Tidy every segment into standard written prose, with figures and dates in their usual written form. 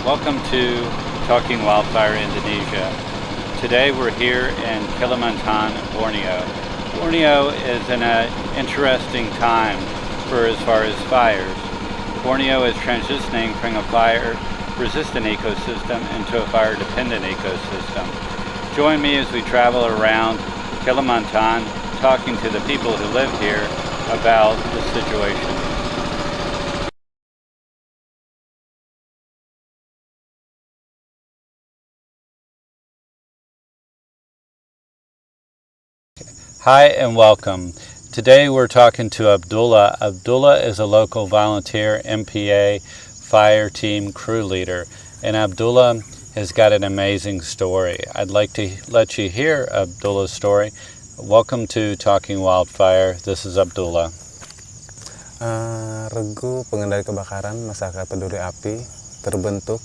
Welcome to Talking Wildfire Indonesia. Today we're here in Kalimantan, Borneo. Borneo is in an interesting time for as far as fires. Borneo is transitioning from a fire-resistant ecosystem into a fire-dependent ecosystem. Join me as we travel around Kalimantan, talking to the people who live here about the situation. Hi and welcome. Today we're talking to Abdullah. Abdullah is a local volunteer MPA fire team crew leader, and Abdullah has got an amazing story. I'd like to let you hear Abdullah's story. Welcome to Talking Wildfire. This is Abdullah. Regu Pengendali Kebakaran Masyarakat Peduli Api terbentuk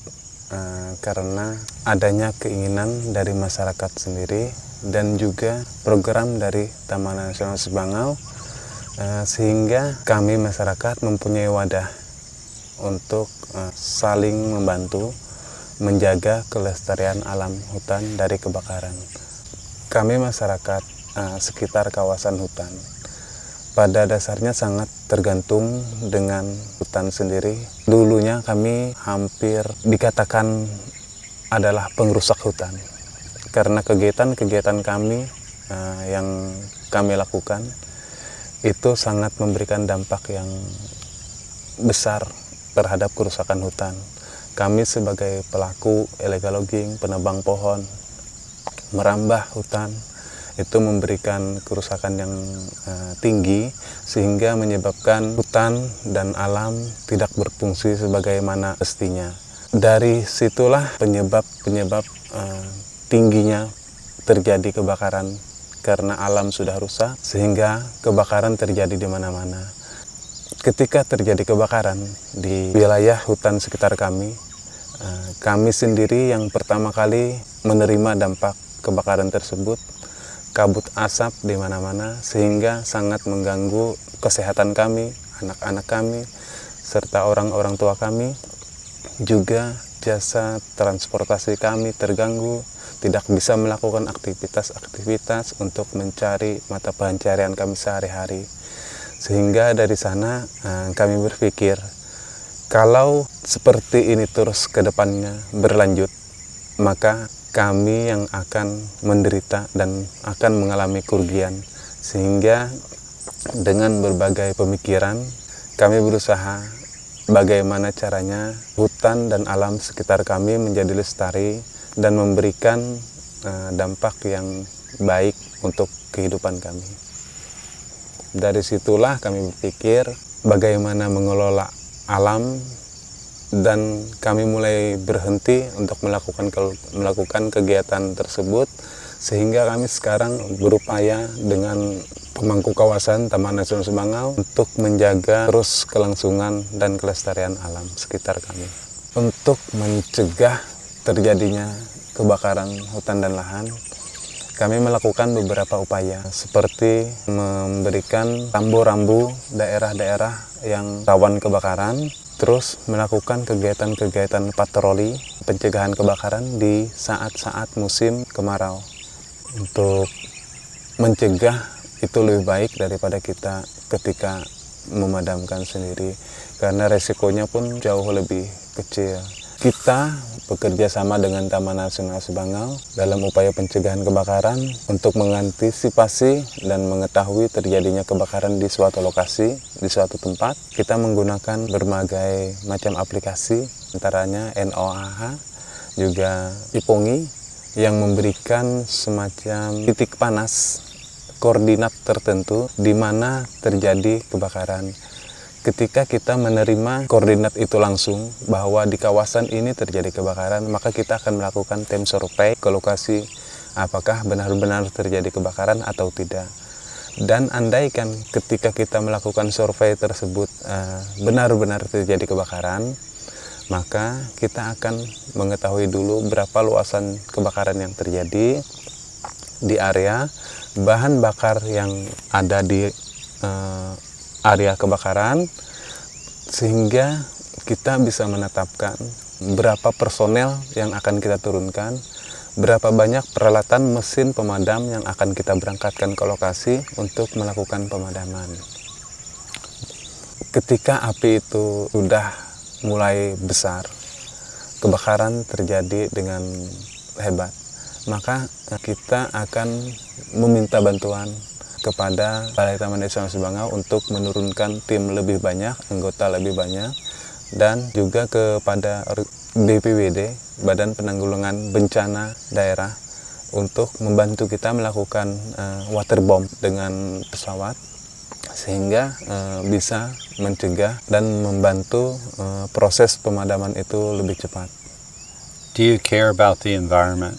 karena adanya keinginan dari masyarakat sendiri dan juga program dari Taman Nasional Sebangau, sehingga kami masyarakat mempunyai wadah untuk saling membantu menjaga kelestarian alam hutan dari kebakaran. Kami masyarakat sekitar kawasan hutan pada dasarnya sangat tergantung dengan hutan sendiri. Dulunya kami hampir dikatakan adalah pengrusak hutan, karena kegiatan-kegiatan kami yang kami lakukan itu sangat memberikan dampak yang besar terhadap kerusakan hutan. Kami sebagai pelaku illegal logging, penebang pohon, merambah hutan, itu memberikan kerusakan yang tinggi sehingga menyebabkan hutan dan alam tidak berfungsi sebagaimana mestinya. Dari situlah penyebab tingginya terjadi kebakaran, karena alam sudah rusak sehingga kebakaran terjadi di mana-mana. Ketika terjadi kebakaran di wilayah hutan sekitar kami, kami sendiri yang pertama kali menerima dampak kebakaran tersebut. Kabut asap di mana-mana sehingga sangat mengganggu kesehatan kami, anak-anak kami, serta orang-orang tua kami. Juga jasa transportasi kami terganggu, tidak bisa melakukan aktivitas-aktivitas untuk mencari mata pencaharian kami sehari-hari. Sehingga dari sana kami berpikir, kalau seperti ini terus ke depannya berlanjut, maka kami yang akan menderita dan akan mengalami kerugian. Sehingga dengan berbagai pemikiran, kami berusaha bagaimana caranya hutan dan alam sekitar kami menjadi lestari dan memberikan dampak yang baik untuk kehidupan kami. Dari situlah kami berpikir bagaimana mengelola alam, dan kami mulai berhenti untuk melakukan kegiatan tersebut, sehingga kami sekarang berupaya dengan pemangku kawasan Taman Nasional Sebangau untuk menjaga terus kelangsungan dan kelestarian alam sekitar kami. Untuk mencegah terjadinya kebakaran hutan dan lahan, kami melakukan beberapa upaya seperti memberikan rambu-rambu daerah-daerah yang rawan kebakaran, terus melakukan kegiatan-kegiatan patroli pencegahan kebakaran di saat-saat musim kemarau. Untuk mencegah itu lebih baik daripada kita ketika memadamkan sendiri, karena resikonya pun jauh lebih kecil. Kita bekerja sama dengan Taman Nasional Sebangau dalam upaya pencegahan kebakaran untuk mengantisipasi dan mengetahui terjadinya kebakaran di suatu lokasi, di suatu tempat. Kita menggunakan berbagai macam aplikasi, antaranya NOAH, juga Ipongi, yang memberikan semacam titik panas, koordinat tertentu di mana terjadi kebakaran. Ketika kita menerima koordinat itu langsung bahwa di kawasan ini terjadi kebakaran, maka kita akan melakukan tim survei ke lokasi apakah benar-benar terjadi kebakaran atau tidak. Dan andaikan ketika kita melakukan survei tersebut benar-benar terjadi kebakaran, maka kita akan mengetahui dulu berapa luasan kebakaran yang terjadi di area, bahan bakar yang ada di area kebakaran, sehingga kita bisa menetapkan berapa personel yang akan kita turunkan, berapa banyak peralatan mesin pemadam yang akan kita berangkatkan ke lokasi untuk melakukan pemadaman. Ketika api itu sudah mulai besar, kebakaran terjadi dengan hebat, maka kita akan meminta bantuan kepada Balai Taman Nasional Subangau untuk menurunkan tim lebih banyak, anggota lebih banyak, dan juga kepada BPBD, Badan Penanggulangan Bencana Daerah, untuk membantu kita melakukan waterbomb dengan pesawat, sehingga bisa mencegah dan membantu proses pemadaman itu lebih cepat. Do you care about the environment?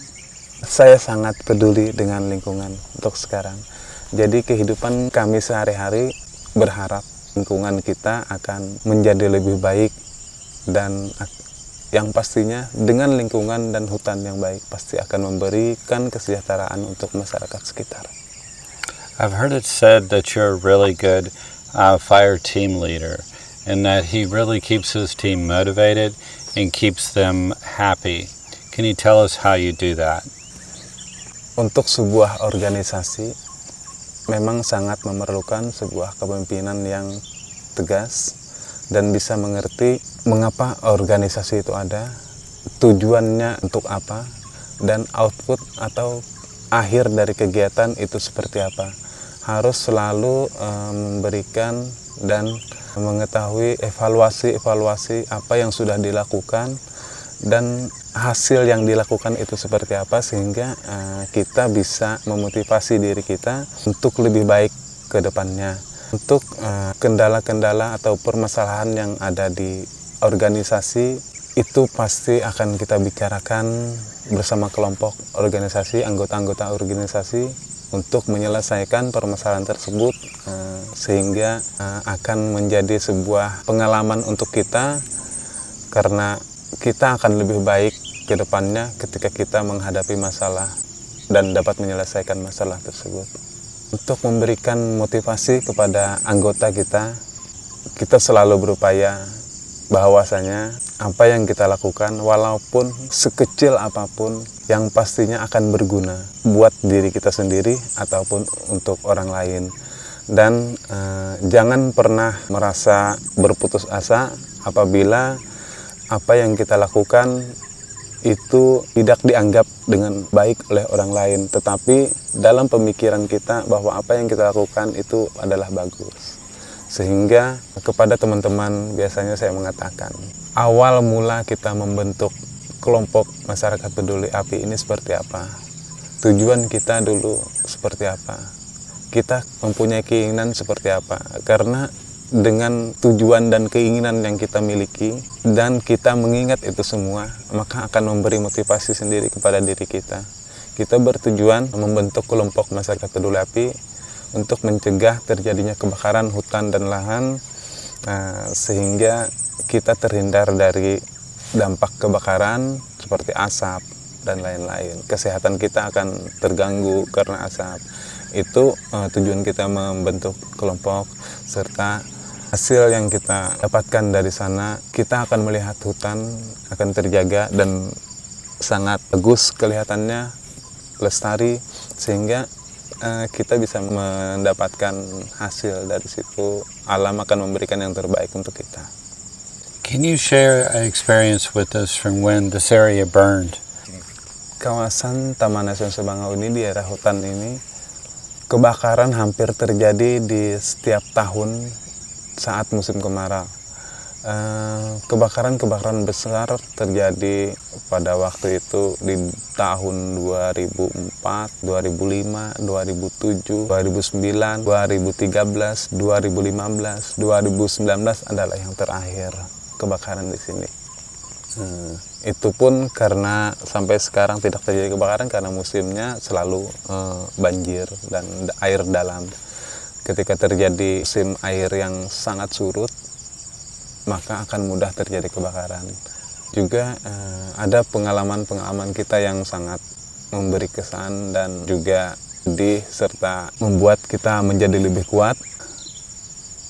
Saya sangat peduli dengan lingkungan untuk sekarang. Jadi kehidupan kami sehari-hari berharap lingkungan kita akan menjadi lebih baik, dan yang pastinya dengan lingkungan dan hutan yang baik pasti akan memberikan kesejahteraan untuk masyarakat sekitar. I've heard it said that you're a really good fire team leader and that he really keeps his team motivated and keeps them happy. Can you tell us how you do that? Untuk sebuah organisasi memang sangat memerlukan sebuah kepemimpinan yang tegas dan bisa mengerti mengapa organisasi itu ada, tujuannya untuk apa, dan output atau akhir dari kegiatan itu seperti apa. Harus selalu memberikan dan mengetahui evaluasi apa yang sudah dilakukan dan hasil yang dilakukan itu seperti apa, sehingga kita bisa memotivasi diri kita untuk lebih baik ke depannya. Untuk kendala-kendala atau permasalahan yang ada di organisasi itu pasti akan kita bicarakan bersama kelompok organisasi, anggota-anggota organisasi, untuk menyelesaikan permasalahan tersebut, sehingga akan menjadi sebuah pengalaman untuk kita, karena kita akan lebih baik ke depannya ketika kita menghadapi masalah dan dapat menyelesaikan masalah tersebut. Untuk memberikan motivasi kepada anggota kita selalu berupaya bahwasanya apa yang kita lakukan, walaupun sekecil apapun, yang pastinya akan berguna buat diri kita sendiri ataupun untuk orang lain. Dan jangan pernah merasa berputus asa apabila apa yang kita lakukan itu tidak dianggap dengan baik oleh orang lain, tetapi dalam pemikiran kita bahwa apa yang kita lakukan itu adalah bagus. Sehingga kepada teman-teman biasanya saya mengatakan, awal mula kita membentuk kelompok masyarakat peduli api ini seperti apa, tujuan kita dulu seperti apa, kita mempunyai keinginan seperti apa. Karena dengan tujuan dan keinginan yang kita miliki dan kita mengingat itu semua, maka akan memberi motivasi sendiri kepada diri kita. Kita bertujuan membentuk kelompok masyarakat peduli api untuk mencegah terjadinya kebakaran hutan dan lahan, sehingga kita terhindar dari dampak kebakaran seperti asap dan lain-lain. Kesehatan kita akan terganggu karena asap. Itu tujuan kita membentuk kelompok, serta hasil yang kita dapatkan dari sana, kita akan melihat hutan akan terjaga dan sangat bagus kelihatannya, lestari, sehingga kita bisa mendapatkan hasil dari situ. Alam akan memberikan yang terbaik untuk kita. Can you share an experience with us from when this area burned? Kawasan Taman Nasional Subangau ini, di daerah hutan ini, kebakaran hampir terjadi di setiap tahun saat musim kemarau. Kebakaran besar terjadi pada waktu itu di tahun 2004, 2005, 2007, 2009, 2013, 2015, 2019 adalah yang terakhir kebakaran di sini. Itu pun karena sampai sekarang tidak terjadi kebakaran karena musimnya selalu banjir dan air dalam. Ketika terjadi musim air yang sangat surut, maka akan mudah terjadi kebakaran. Juga ada pengalaman-pengalaman kita yang sangat memberi kesan dan juga sedih, serta membuat kita menjadi lebih kuat.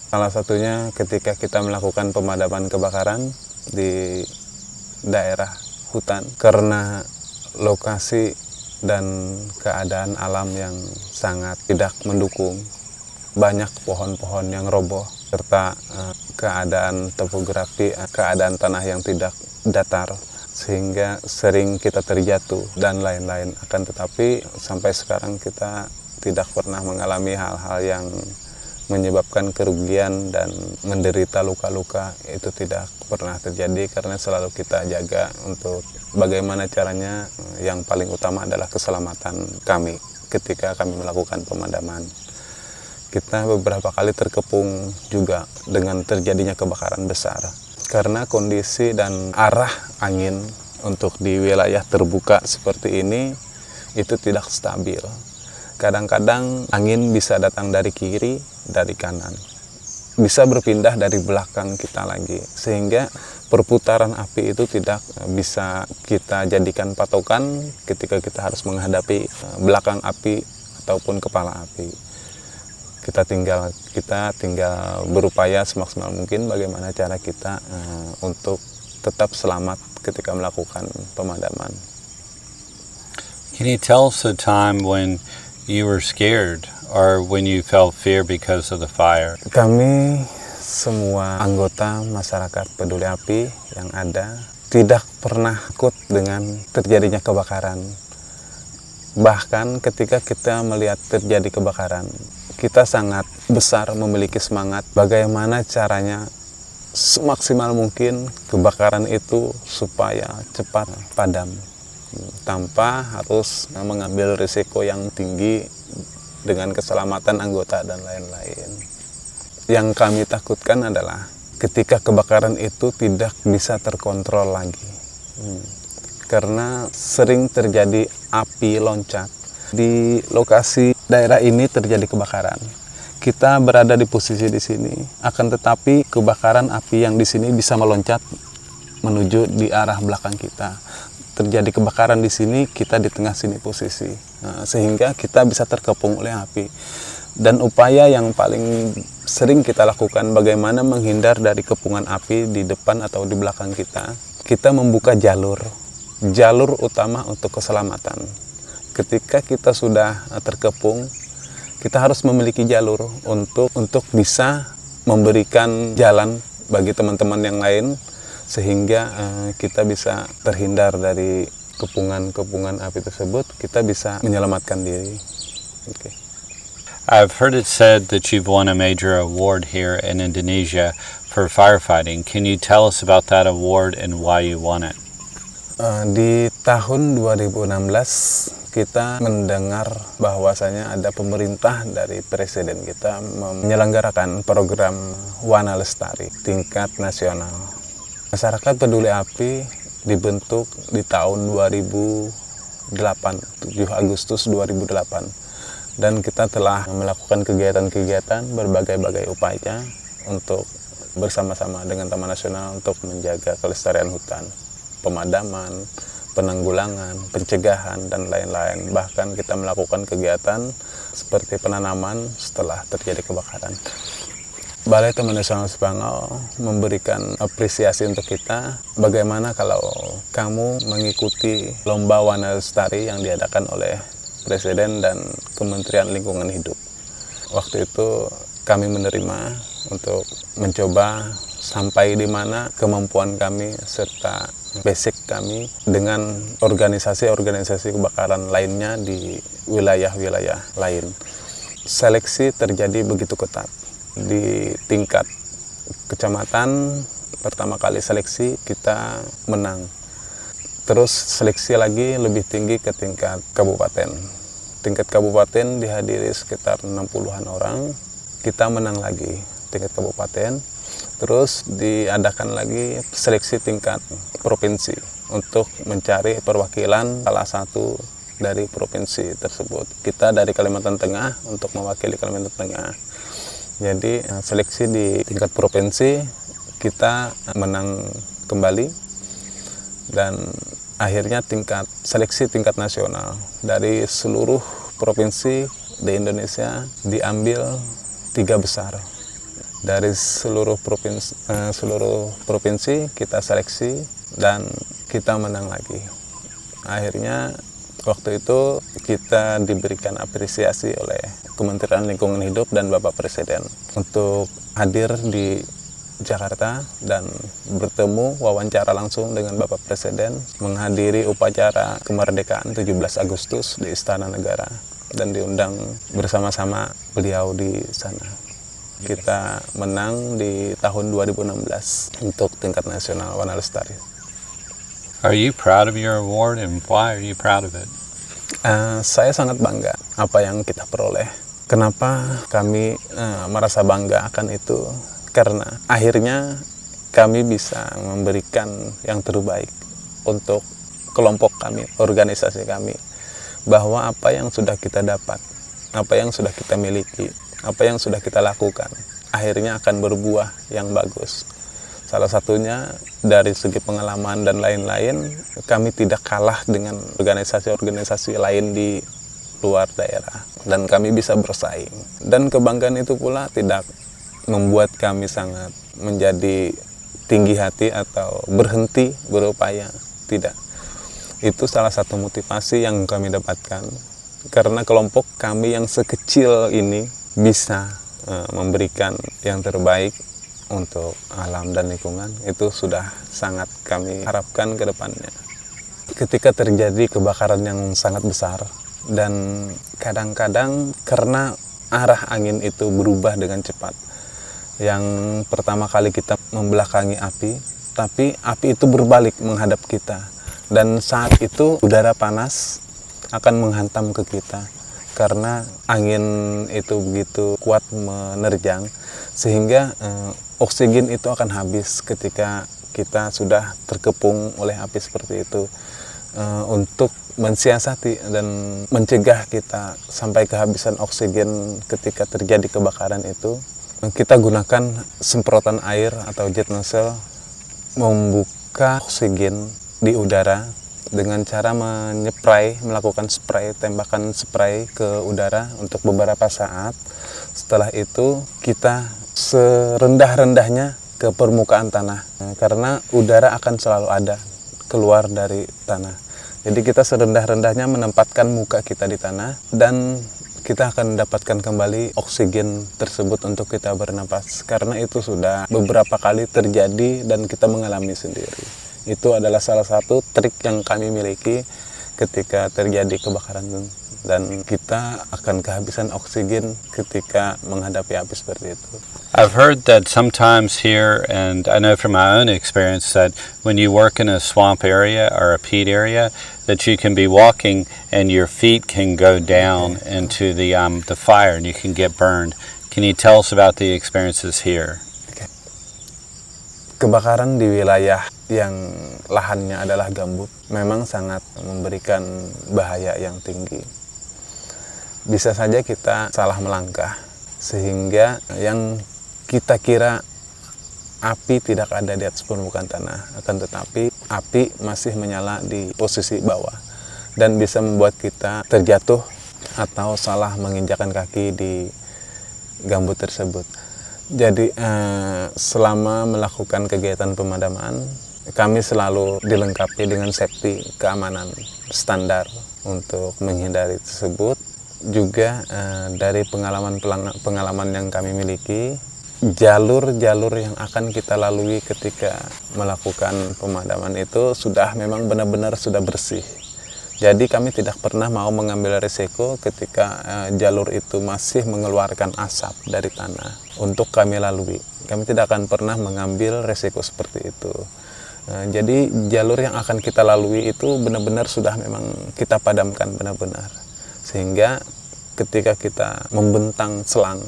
Salah satunya ketika kita melakukan pemadaman kebakaran di daerah hutan karena lokasi dan keadaan alam yang sangat tidak mendukung. Banyak pohon-pohon yang roboh serta keadaan topografi, keadaan tanah yang tidak datar sehingga sering kita terjatuh dan lain-lain. Akan tetapi sampai sekarang kita tidak pernah mengalami hal-hal yang menyebabkan kerugian dan menderita luka-luka. Itu tidak pernah terjadi karena selalu kita jaga untuk bagaimana caranya. Yang paling utama adalah keselamatan kami ketika kami melakukan pemadaman. Kita beberapa kali terkepung juga dengan terjadinya kebakaran besar karena kondisi dan arah angin untuk di wilayah terbuka seperti ini itu tidak stabil. Kadang-kadang angin bisa datang dari kiri, dari kanan, bisa berpindah dari belakang kita lagi, sehingga perputaran api itu tidak bisa kita jadikan patokan ketika kita harus menghadapi belakang api ataupun kepala api. Kita tinggal berupaya semaksimal mungkin bagaimana cara kita untuk tetap selamat ketika melakukan pemadaman. Can you tell us a time when you were scared or when you felt fear because of the fire? Kami semua anggota masyarakat peduli api yang ada tidak pernah takut dengan terjadinya kebakaran. Bahkan ketika kita melihat terjadi kebakaran, kita sangat besar memiliki semangat bagaimana caranya semaksimal mungkin kebakaran itu supaya cepat padam tanpa harus mengambil risiko yang tinggi dengan keselamatan anggota dan lain-lain. Yang kami takutkan adalah ketika kebakaran itu tidak bisa terkontrol lagi. Karena sering terjadi api loncat. Di lokasi daerah ini terjadi kebakaran. Kita berada di posisi di sini, akan tetapi kebakaran api yang di sini bisa meloncat menuju di arah belakang kita. Terjadi kebakaran di sini, kita di tengah sini posisi, sehingga kita bisa terkepung oleh api. Dan upaya yang paling sering kita lakukan bagaimana menghindar dari kepungan api di depan atau di belakang kita. Kita membuka jalur utama untuk keselamatan. Ketika kita sudah terkepung, kita harus memiliki jalur untuk bisa memberikan jalan bagi teman-teman yang lain sehingga kita bisa terhindar dari kepungan api tersebut, kita bisa menyelamatkan diri. Okay. I've heard it said that you've won a major award here in Indonesia for firefighting. Can you tell us about that award and why you won it? Di tahun 2016 kita mendengar bahwasanya ada pemerintah dari presiden kita menyelenggarakan program Wana Lestari tingkat nasional. Masyarakat peduli api dibentuk di tahun 2008, 7 Agustus 2008. Dan kita telah melakukan kegiatan-kegiatan berbagai-bagai upaya untuk bersama-sama dengan Taman Nasional untuk menjaga kelestarian hutan, pemadaman, penanggulangan, pencegahan, dan lain-lain. Bahkan kita melakukan kegiatan seperti penanaman setelah terjadi kebakaran. Balai Taman Nasional Sepangau memberikan apresiasi untuk kita. Bagaimana kalau kamu mengikuti lomba Wana Lestari yang diadakan oleh Presiden dan Kementerian Lingkungan Hidup. Waktu itu kami menerima untuk mencoba sampai di mana kemampuan kami serta basic kami dengan organisasi-organisasi kebakaran lainnya di wilayah-wilayah lain. Seleksi terjadi begitu ketat. Di tingkat kecamatan, pertama kali seleksi kita menang. Terus seleksi lagi lebih tinggi ke tingkat kabupaten. Tingkat kabupaten dihadiri sekitar 60-an orang, kita menang lagi tingkat kabupaten. Terus diadakan lagi seleksi tingkat provinsi untuk mencari perwakilan salah satu dari provinsi tersebut. Kita dari Kalimantan Tengah untuk mewakili Kalimantan Tengah. Jadi seleksi di tingkat provinsi kita menang kembali dan akhirnya seleksi tingkat nasional dari seluruh provinsi di Indonesia diambil 3 besar. Dari seluruh provinsi kita seleksi dan kita menang lagi. Akhirnya waktu itu kita diberikan apresiasi oleh Kementerian Lingkungan Hidup dan Bapak Presiden untuk hadir di Jakarta dan bertemu wawancara langsung dengan Bapak Presiden, menghadiri upacara kemerdekaan 17 Agustus di Istana Negara dan diundang bersama-sama beliau di sana. Kita menang di tahun 2016 untuk tingkat nasional Warna Lestari. Are you proud of your award and why are you proud of it? Saya sangat bangga apa yang kita peroleh. Kenapa kami merasa bangga akan itu? Karena akhirnya kami bisa memberikan yang terbaik untuk kelompok kami, organisasi kami. Bahwa apa yang sudah kita dapat, apa yang sudah kita miliki, apa yang sudah kita lakukan, akhirnya akan berbuah yang bagus. Salah satunya dari segi pengalaman dan lain-lain, kami tidak kalah dengan organisasi-organisasi lain di luar daerah. Dan kami bisa bersaing. Dan kebanggaan itu pula tidak membuat kami sangat menjadi tinggi hati atau berhenti berupaya. Tidak. Itu salah satu motivasi yang kami dapatkan. Karena kelompok kami yang sekecil ini bisa memberikan yang terbaik untuk alam dan lingkungan. Itu sudah sangat kami harapkan ke depannya. Ketika terjadi kebakaran yang sangat besar dan kadang-kadang karena arah angin itu berubah dengan cepat. Yang pertama kali kita membelakangi api, tapi api itu berbalik menghadap kita. Dan saat itu udara panas akan menghantam ke kita karena angin itu begitu kuat menerjang sehingga oksigen itu akan habis ketika kita sudah terkepung oleh api seperti itu. Untuk mensiasati dan mencegah kita sampai kehabisan oksigen ketika terjadi kebakaran itu, kita gunakan semprotan air atau jet nozzle membuka oksigen di udara dengan cara melakukan tembakan spray ke udara untuk beberapa saat. Setelah itu kita serendah-rendahnya ke permukaan tanah karena udara akan selalu ada keluar dari tanah. Jadi kita serendah-rendahnya menempatkan muka kita di tanah dan kita akan mendapatkan kembali oksigen tersebut untuk kita bernapas. Karena itu sudah beberapa kali terjadi dan kita mengalami sendiri. Itu adalah salah satu trik yang kami miliki ketika terjadi kebakaran dan kita akan kehabisan oksigen ketika menghadapi api seperti itu. I've heard that sometimes here, and I know from my own experience, that when you work in a swamp area or a peat area, that you can be walking and your feet can go down into the fire and you can get burned. Can you tell us about the experiences here? Kebakaran di wilayah yang lahannya adalah gambut memang sangat memberikan bahaya yang tinggi. Bisa saja kita salah melangkah sehingga yang kita kira api tidak ada di atas permukaan tanah, akan tetapi api masih menyala di posisi bawah dan bisa membuat kita terjatuh atau salah menginjakkan kaki di gambut tersebut. Jadi selama melakukan kegiatan pemadaman, kami selalu dilengkapi dengan safety, keamanan standar untuk menghindari tersebut. Juga dari pengalaman yang kami miliki, jalur-jalur yang akan kita lalui ketika melakukan pemadaman itu sudah memang benar-benar sudah bersih. Jadi kami tidak pernah mau mengambil risiko ketika jalur itu masih mengeluarkan asap dari tanah untuk kami lalui. Kami tidak akan pernah mengambil risiko seperti itu. Jadi jalur yang akan kita lalui itu benar-benar sudah memang kita padamkan benar-benar. Sehingga ketika kita membentang selang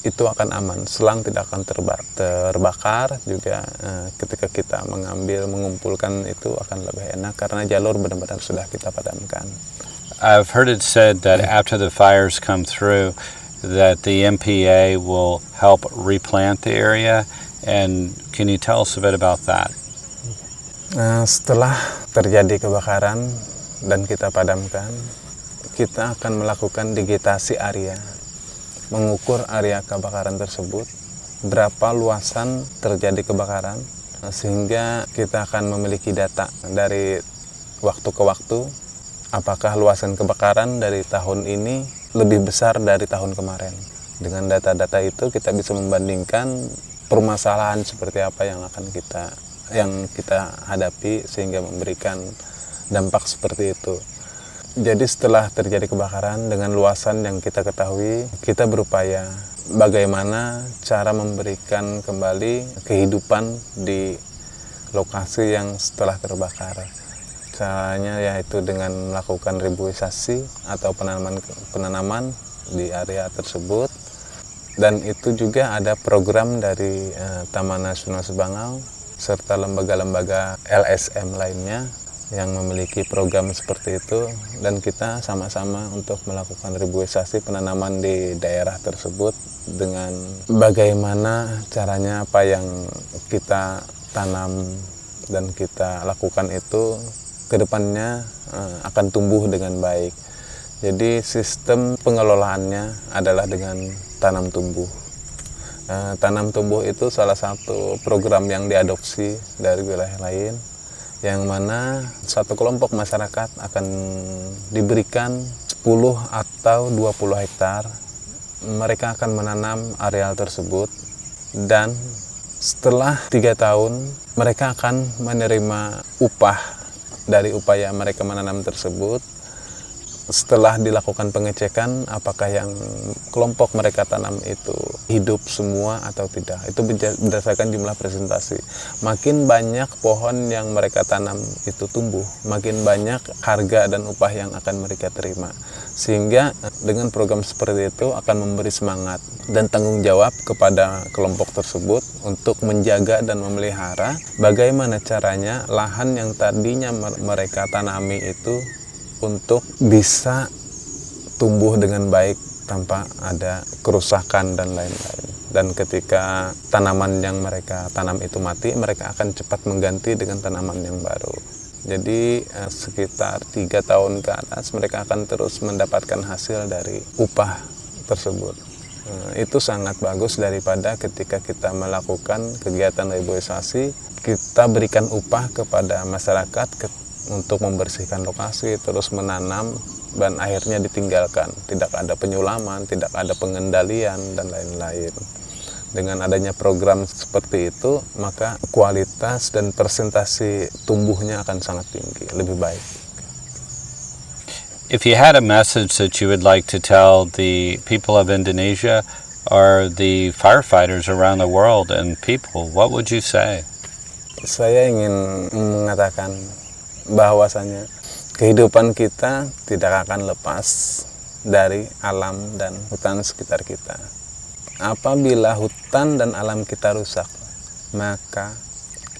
itu akan aman, selang tidak akan terbakar. Juga ketika kita mengumpulkan itu akan lebih enak karena jalur benar-benar sudah kita padamkan. I've heard it said that after the fires come through that the MPA will help replant the area, and can you tell us a bit about that? Setelah terjadi kebakaran dan kita padamkan, kita akan melakukan digitasi area, mengukur area kebakaran tersebut, berapa luasan terjadi kebakaran, sehingga kita akan memiliki data dari waktu ke waktu apakah luasan kebakaran dari tahun ini lebih besar dari tahun kemarin. Dengan data-data itu kita bisa membandingkan permasalahan seperti apa yang kita hadapi sehingga memberikan dampak seperti itu. Jadi setelah terjadi kebakaran dengan luasan yang kita ketahui, kita berupaya bagaimana cara memberikan kembali kehidupan di lokasi yang setelah terbakar. Caranya yaitu dengan melakukan reboisasi atau penanaman di area tersebut. Dan itu juga ada program dari Taman Nasional Subangau serta lembaga-lembaga LSM lainnya yang memiliki program seperti itu, dan kita sama-sama untuk melakukan reboisasi penanaman di daerah tersebut dengan bagaimana caranya apa yang kita tanam dan kita lakukan itu kedepannya akan tumbuh dengan baik. Jadi sistem pengelolaannya adalah dengan tanam tumbuh. Tanam tumbuh itu salah satu program yang diadopsi dari wilayah lain, yang mana satu kelompok masyarakat akan diberikan 10 atau 20 hektar. Mereka akan menanam areal tersebut dan setelah 3 tahun mereka akan menerima upah dari upaya mereka menanam tersebut. Setelah dilakukan pengecekan apakah yang kelompok mereka tanam itu hidup semua atau tidak, itu berdasarkan jumlah presentasi. Makin banyak pohon yang mereka tanam itu tumbuh, makin banyak harga dan upah yang akan mereka terima. Sehingga dengan program seperti itu akan memberi semangat dan tanggung jawab kepada kelompok tersebut untuk menjaga dan memelihara bagaimana caranya lahan yang tadinya mereka tanami itu untuk bisa tumbuh dengan baik tanpa ada kerusakan dan lain-lain. Dan ketika tanaman yang mereka tanam itu mati, mereka akan cepat mengganti dengan tanaman yang baru. Jadi sekitar 3 tahun ke atas mereka akan terus mendapatkan hasil dari upah tersebut. Itu sangat bagus daripada ketika kita melakukan kegiatan reboisasi, kita berikan upah kepada masyarakat untuk membersihkan lokasi, terus menanam, dan akhirnya ditinggalkan. Tidak ada penyulaman, tidak ada pengendalian, dan lain-lain. Dengan adanya program seperti itu, maka kualitas dan presentasi tumbuhnya akan sangat tinggi, lebih baik. If you had a message that you would like to tell the people of Indonesia or the firefighters around the world and people, what would you say? Saya ingin mengatakan bahwasanya kehidupan kita tidak akan lepas dari alam dan hutan sekitar kita. Apabila hutan dan alam kita rusak, maka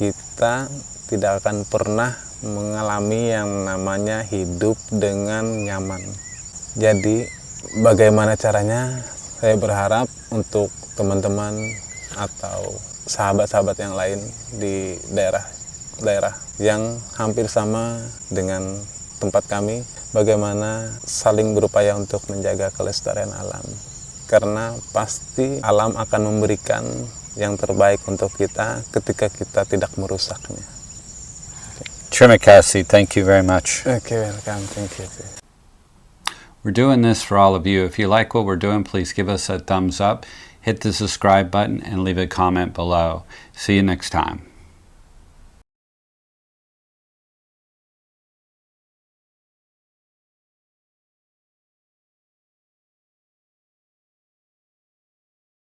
kita tidak akan pernah mengalami yang namanya hidup dengan nyaman. Jadi bagaimana caranya? Saya berharap untuk teman-teman atau sahabat-sahabat yang lain di daerah yang hampir sama dengan tempat kami, bagaimana saling berupaya untuk menjaga kelestarian alam, karena pasti alam akan memberikan yang terbaik untuk kita ketika kita tidak merusaknya. Terima kasih, thank you very much. Okay, welcome, thank you. We're doing this for all of you. If you like what we're doing, please give us a thumbs up, hit the subscribe button, and leave a comment below. See you next time.